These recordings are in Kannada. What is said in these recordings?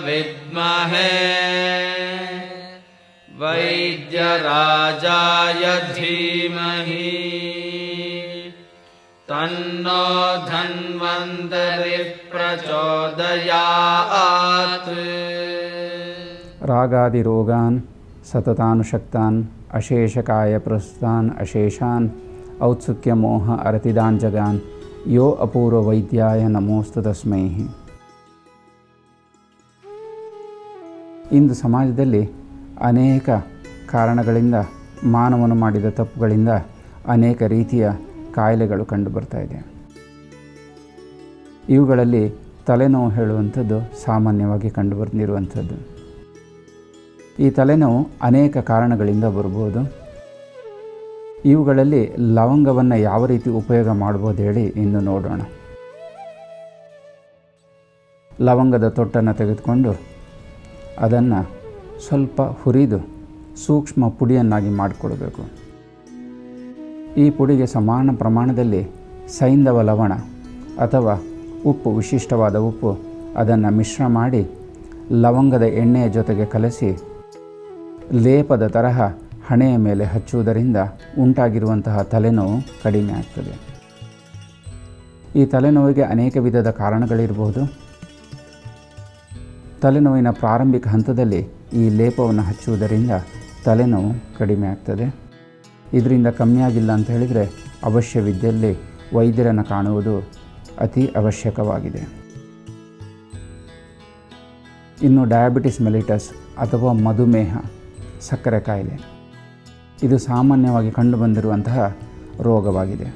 ವಿದ್ಮಹೇ ವೈದ್ಯರಾಜಾಯ ಧೀಮಹಿ ತನ್ನೋ ಧನ್ವಂತರಿ ಪ್ರಚೋದಯಾತ್. ರಾಗಾದಿರೋಗಾನ್ ಸತತಾನುಶಕ್ತಾನ್ ಅಶೇಷಕಾಯ ಪ್ರಸ್ತುತಾನ್ ಅಶೇಷಾನ್ ಔತ್ಸುಕ್ಯ ಮೋಹ ಅರತಿದಾನ್ ಜಗಾನ್ ಯೋ ಅಪೂರ್ವ ವೈದ್ಯಾಯ ನಮೋಸ್ತು ತಸ್ಮೈ. ಇಂದು ಸಮಾಜದಲ್ಲಿ ಅನೇಕ ಕಾರಣಗಳಿಂದ ಮಾನವನು ಮಾಡಿದ ತಪ್ಪುಗಳಿಂದ ಅನೇಕ ರೀತಿಯ ಕಾಯಿಲೆಗಳು ಕಂಡುಬರ್ತಾ ಇದೆ. ಇವುಗಳಲ್ಲಿ ತಲೆನೋವು ಹೇಳುವಂಥದ್ದು ಸಾಮಾನ್ಯವಾಗಿ ಕಂಡುಬಂದಿರುವಂಥದ್ದು. ಈ ತಲೆನೋವು ಅನೇಕ ಕಾರಣಗಳಿಂದ ಬರ್ಬೋದು. ಇವುಗಳಲ್ಲಿ ಲವಂಗವನ್ನು ಯಾವ ರೀತಿ ಉಪಯೋಗ ಮಾಡ್ಬೋದು ಹೇಳಿ ಇನ್ನು ನೋಡೋಣ. ಲವಂಗದ ತೊಟ್ಟನ್ನು ತೆಗೆದುಕೊಂಡು ಅದನ್ನು ಸ್ವಲ್ಪ ಹುರಿದು ಸೂಕ್ಷ್ಮ ಪುಡಿಯನ್ನಾಗಿ ಮಾಡಿಕೊಳ್ಬೇಕು. ಈ ಪುಡಿಗೆ ಸಮಾನ ಪ್ರಮಾಣದಲ್ಲಿ ಸೈಂಧವ ಲವಣ ಅಥವಾ ಉಪ್ಪು, ವಿಶಿಷ್ಟವಾದ ಉಪ್ಪು, ಅದನ್ನು ಮಿಶ್ರ ಮಾಡಿ ಲವಂಗದ ಎಣ್ಣೆಯ ಜೊತೆಗೆ ಕಲಸಿ ಲೇಪದ ತರಹ ಹಣೆಯ ಮೇಲೆ ಹಚ್ಚುವುದರಿಂದ ಉಂಟಾಗಿರುವಂತಹ ತಲೆನೋವು ಕಡಿಮೆ ಆಗ್ತದೆ. ಈ ತಲೆನೋವಿಗೆ ಅನೇಕ ವಿಧದ ಕಾರಣಗಳಿರ್ಬೋದು. ತಲೆನೋವಿನ ಪ್ರಾರಂಭಿಕ ಹಂತದಲ್ಲಿ ಈ ಲೇಪವನ್ನು ಹಚ್ಚುವುದರಿಂದ ತಲೆನೋವು ಕಡಿಮೆ ಆಗ್ತದೆ. ಇದರಿಂದ ಕಮ್ಮಿಯಾಗಿಲ್ಲ ಅಂತ ಹೇಳಿದರೆ ಅವಶ್ಯವಿದ್ದಲ್ಲಿ ವೈದ್ಯರನ್ನು ಕಾಣುವುದು ಅತಿ ಅವಶ್ಯಕವಾಗಿದೆ. ಇನ್ನು ಡಯಾಬಿಟಿಸ್ ಮೆಲಿಟಸ್ ಅಥವಾ ಮಧುಮೇಹ, ಸಕ್ಕರೆ ಕಾಯಿಲೆ, ಇದು ಸಾಮಾನ್ಯವಾಗಿ ಕಂಡುಬಂದಿರುವಂತಹ ರೋಗವಾಗಿದೆ.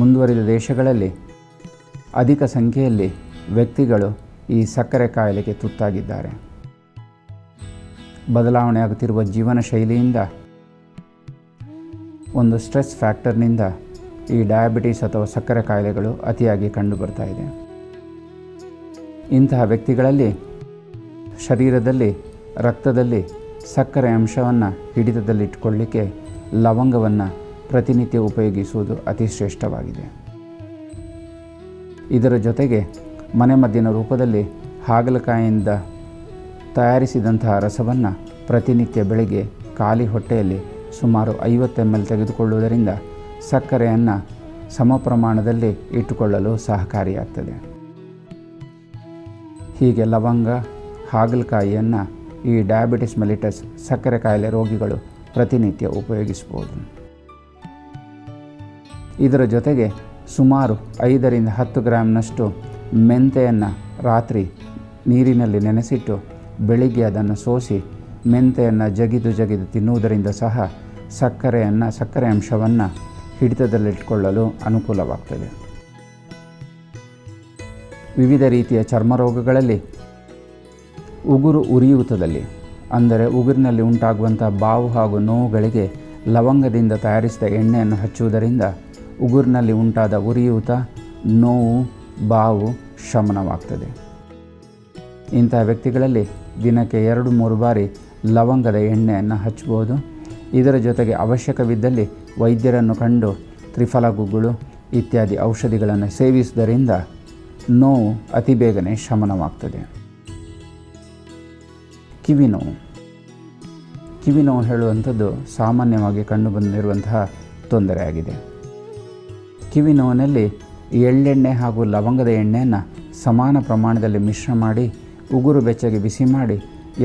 ಮುಂದುವರಿದ ದೇಶಗಳಲ್ಲಿ ಅಧಿಕ ಸಂಖ್ಯೆಯಲ್ಲಿ ವ್ಯಕ್ತಿಗಳು ಈ ಸಕ್ಕರೆ ಕಾಯಿಲೆಗೆ ತುತ್ತಾಗಿದ್ದಾರೆ. ಬದಲಾವಣೆಯಾಗುತ್ತಿರುವ ಜೀವನ ಶೈಲಿಯಿಂದ, ಒಂದು ಸ್ಟ್ರೆಸ್ ಫ್ಯಾಕ್ಟರ್ನಿಂದ ಈ ಡಯಾಬಿಟಿಸ್ ಅಥವಾ ಸಕ್ಕರೆ ಕಾಯಿಲೆಗಳು ಅತಿಯಾಗಿ ಕಂಡುಬರ್ತಾ ಇದೆ. ಇಂತಹ ವ್ಯಕ್ತಿಗಳಲ್ಲಿ ಶರೀರದಲ್ಲಿ, ರಕ್ತದಲ್ಲಿ ಸಕ್ಕರೆ ಅಂಶವನ್ನು ಹಿಡಿತದಲ್ಲಿಟ್ಟುಕೊಳ್ಳಲಿಕ್ಕೆ ಲವಂಗವನ್ನು ಪ್ರತಿನಿತ್ಯ ಉಪಯೋಗಿಸುವುದು ಅತಿ ಶ್ರೇಷ್ಠವಾಗಿದೆ. ಇದರ ಜೊತೆಗೆ ಮನೆಮದ್ದಿನ ರೂಪದಲ್ಲಿ ಹಾಗಲಕಾಯಿಯಿಂದ ತಯಾರಿಸಿದಂತಹ ರಸವನ್ನು ಪ್ರತಿನಿತ್ಯ ಬೆಳಗ್ಗೆ ಖಾಲಿ ಹೊಟ್ಟೆಯಲ್ಲಿ ಸುಮಾರು 50 ml ತೆಗೆದುಕೊಳ್ಳುವುದರಿಂದ ಸಕ್ಕರೆಯನ್ನು ಸಮ ಪ್ರಮಾಣದಲ್ಲಿ ಇಟ್ಟುಕೊಳ್ಳಲು ಸಹಕಾರಿಯಾಗ್ತದೆ. ಹೀಗೆ ಲವಂಗ, ಹಾಗಲಕಾಯಿಯನ್ನು ಈ ಡಯಾಬಿಟಿಸ್ ಮೆಲಿಟಸ್, ಸಕ್ಕರೆ ಕಾಯಿಲೆ ರೋಗಿಗಳು ಪ್ರತಿನಿತ್ಯ ಉಪಯೋಗಿಸ್ಬೋದು. ಇದರ ಜೊತೆಗೆ ಸುಮಾರು 5 ರಿಂದ 10 ಗ್ರಾಮ್ನಷ್ಟು ಮೆಂತೆಯನ್ನು ರಾತ್ರಿ ನೀರಿನಲ್ಲಿ ನೆನೆಸಿಟ್ಟು ಬೆಳಿಗ್ಗೆ ಅದನ್ನು ಸೋಸಿ ಮೆಂತೆಯನ್ನು ಜಗಿದು ತಿನ್ನುವುದರಿಂದ ಸಹ ಸಕ್ಕರೆ ಅಂಶವನ್ನು ಹಿಡಿತದಲ್ಲಿಟ್ಟುಕೊಳ್ಳಲು ಅನುಕೂಲವಾಗ್ತದೆ. ವಿವಿಧ ರೀತಿಯ ಚರ್ಮ ರೋಗಗಳಲ್ಲಿ ಉಗುರು ಉರಿಯೂತದಲ್ಲಿ, ಅಂದರೆ ಉಗುರಿನಲ್ಲಿ ಉಂಟಾಗುವಂಥ ಬಾವು ಹಾಗೂ ನೋವುಗಳಿಗೆ ಲವಂಗದಿಂದ ತಯಾರಿಸಿದ ಎಣ್ಣೆಯನ್ನು ಹಚ್ಚುವುದರಿಂದ ಉಗುರಿನಲ್ಲಿ ಉಂಟಾದ ಉರಿಯೂತ, ನೋವು, ಬಾವು ಶಮನವಾಗ್ತದೆ. ಇಂತಹ ವ್ಯಕ್ತಿಗಳಲ್ಲಿ ದಿನಕ್ಕೆ 2-3 ಬಾರಿ ಲವಂಗದ ಎಣ್ಣೆಯನ್ನು ಹಚ್ಚಬಹುದು. ಇದರ ಜೊತೆಗೆ ಅವಶ್ಯಕವಿದ್ದಲ್ಲಿ ವೈದ್ಯರನ್ನು ಕಂಡು ತ್ರಿಫಲ ಗುಗ್ಗುಳು ಇತ್ಯಾದಿ ಔಷಧಿಗಳನ್ನು ಸೇವಿಸುವುದರಿಂದ ನೋವು ಅತಿ ಬೇಗನೆ ಶಮನವಾಗ್ತದೆ. ಕಿವಿನೋವು ಹೇಳುವಂಥದ್ದು ಸಾಮಾನ್ಯವಾಗಿ ಕಂಡುಬಂದಿರುವಂತಹ ತೊಂದರೆಯಾಗಿದೆ. ಕಿವಿನೋವಿನಲ್ಲಿ ಎಳ್ಳೆಣ್ಣೆ ಹಾಗೂ ಲವಂಗದ ಎಣ್ಣೆಯನ್ನು ಸಮಾನ ಪ್ರಮಾಣದಲ್ಲಿ ಮಿಶ್ರ ಮಾಡಿ ಉಗುರು ಬೆಚ್ಚಗೆ ಬಿಸಿ ಮಾಡಿ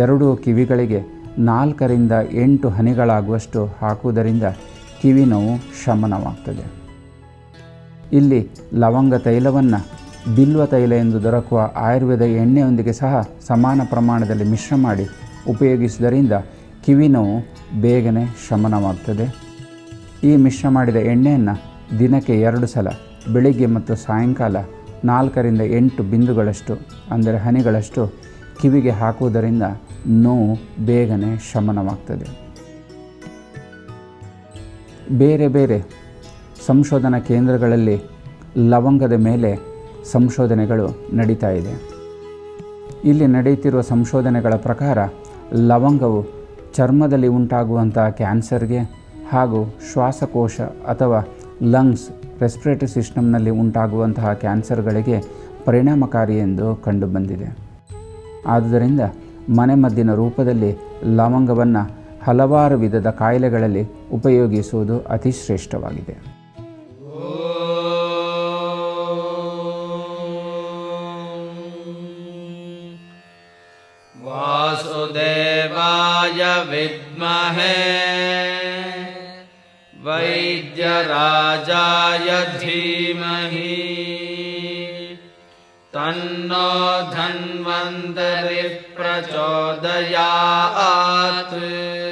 ಎರಡೂ ಕಿವಿಗಳಿಗೆ 4 ರಿಂದ 8 ಹನಿಗಳಾಗುವಷ್ಟು ಹಾಕುವುದರಿಂದ ಕಿವಿನೋವು ಶಮನವಾಗ್ತದೆ. ಇಲ್ಲಿ ಲವಂಗ ತೈಲವನ್ನು ಬಿಲ್ವ ತೈಲ ಎಂದು ದೊರಕುವ ಆಯುರ್ವೇದ ಎಣ್ಣೆಯೊಂದಿಗೆ ಸಹ ಸಮಾನ ಪ್ರಮಾಣದಲ್ಲಿ ಮಿಶ್ರ ಮಾಡಿ ಉಪಯೋಗಿಸುವುದರಿಂದ ಕಿವಿನೋವು ಬೇಗನೆ ಶಮನವಾಗ್ತದೆ. ಈ ಮಿಶ್ರ ಮಾಡಿದ ಎಣ್ಣೆಯನ್ನು ದಿನಕ್ಕೆ 2 ಸಲ ಬೆಳಿಗ್ಗೆ ಮತ್ತು ಸಾಯಂಕಾಲ 4 ರಿಂದ 8 ಬಿಂದುಗಳಷ್ಟು, ಅಂದರೆ ಹನಿಗಳಷ್ಟು ಕಿವಿಗೆ ಹಾಕುವುದರಿಂದ ನೋವು ಬೇಗನೆ ಶಮನವಾಗ್ತದೆ. ಬೇರೆ ಬೇರೆ ಸಂಶೋಧನಾ ಕೇಂದ್ರಗಳಲ್ಲಿ ಲವಂಗದ ಮೇಲೆ ಸಂಶೋಧನೆಗಳು ನಡೀತಾ ಇದೆ. ಇಲ್ಲಿ ನಡೆಯುತ್ತಿರುವ ಸಂಶೋಧನೆಗಳ ಪ್ರಕಾರ ಲವಂಗವು ಚರ್ಮದಲ್ಲಿ ಉಂಟಾಗುವಂಥ ಕ್ಯಾನ್ಸರ್ಗೆ ಹಾಗೂ ಶ್ವಾಸಕೋಶ ಅಥವಾ ಲಂಗ್ಸ್, ರೆಸ್ಪಿರೇಟರಿ ಸಿಸ್ಟಮ್ನಲ್ಲಿ ಉಂಟಾಗುವಂತಹ ಕ್ಯಾನ್ಸರ್ಗಳಿಗೆ ಪರಿಣಾಮಕಾರಿ ಎಂದು ಕಂಡುಬಂದಿದೆ. ಆದುದರಿಂದ ಮನೆಮದ್ದಿನ ರೂಪದಲ್ಲಿ ಲವಂಗವನ್ನು ಹಲವಾರು ವಿಧದ ಕಾಯಿಲೆಗಳಲ್ಲಿ ಉಪಯೋಗಿಸುವುದು ಅತಿ ಶ್ರೇಷ್ಠವಾಗಿದೆ. ವಾಸುದೇವಾಯ ವಿದ್ಮಹೇ ವೈದ್ಯರಾಜಾಯ ಧೀಮಹಿ ತನ್ನೋ ಧನ್ವಂತರಿಃ ಪ್ರಚೋದಯಾತ್.